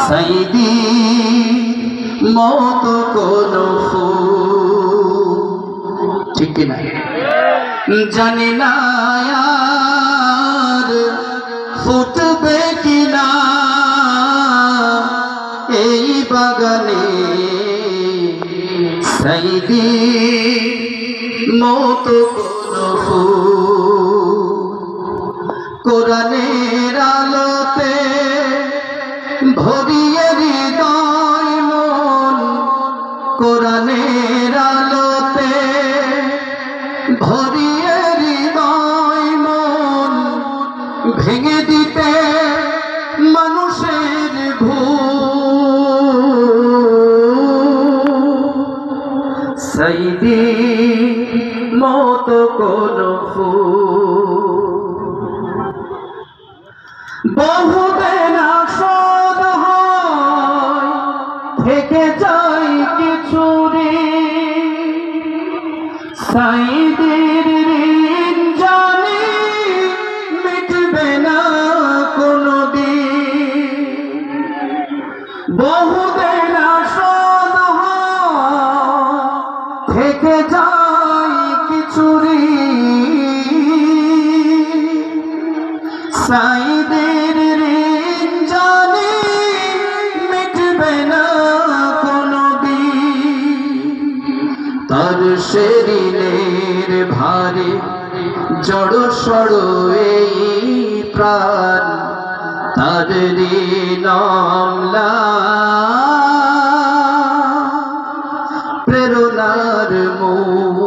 সাইদি মত কোন ফুল, ঠিক কিনা? জানি না আর ফুটবে কিনা এই বাগানে সাইদি মত কোন ফুল। কোরআনের আলোতে ভরিয়ে হৃদয় মন, কোরআনের আলোতে ভরিয়ে হৃদয় মন, ভেঙে দিতে মানুষের ভুল। সাইদি মত কোন ফুল। বহুদিন আসর হয় থেকে যাই কিছু রে, সাইদির ঋণ জানি মিটবে না কোনদিন। বহুদিন আসর হয় থেকে যাই কিছু রে, সাইদের ঋণ জানি মিটবে না কোনদিন। তার সে ঋণের ভারে জড় সড় এই প্রাণ, তার ঋণ অম্লা প্রেরণার মূল।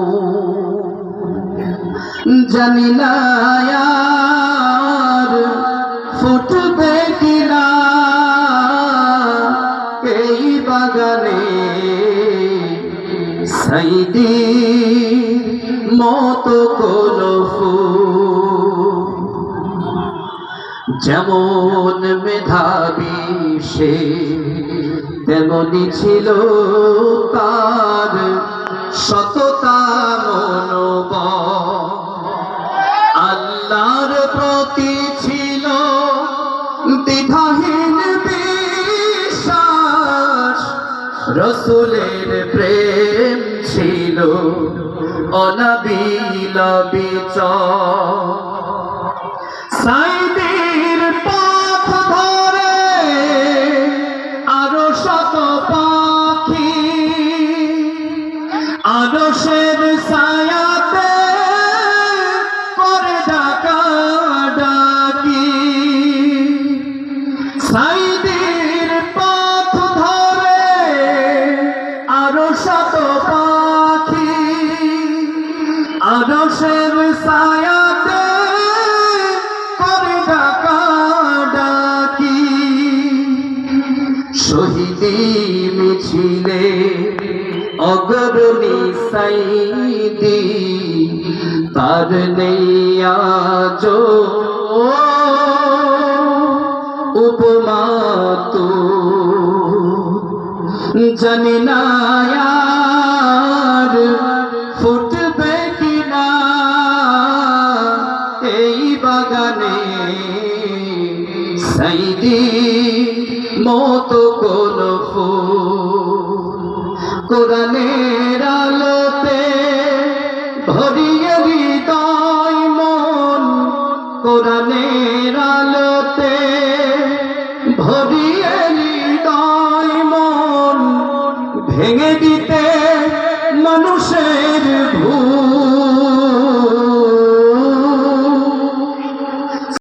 জানি না ফুটবে কিনা এই বাগানে সাইদি মত কোন ফুল। যেমন মেধাবী সে তেমনি ছিল তার সততা মনোবল। আল্লাহর প্রতি ছিল দ্বিধাহীন বিশ্বাস, রসুলের প্রেম ছিল অনাবিল বিচল। সাইদির পথ ধরে আরো শত পাখি আদর্শের ছায়াতে করে ডাকাডাকি। সাইদির পথ ধরে আরো শত পাখি আদর্শের ছায়াতে করে ডাকাডাকি। শহীদি মিছিলে অগ্রণী সাইদি, তার নেই আজ উপমা তো। জানি না আর ফুটবে কিনা এই বাগানে সাইদি মত কোন ফুল। কোরআনের আলোতে ভরিয়ে হৃদয় মন, কোরআনের আলোতে ভরিয়ে হৃদয় মন, ভেঙে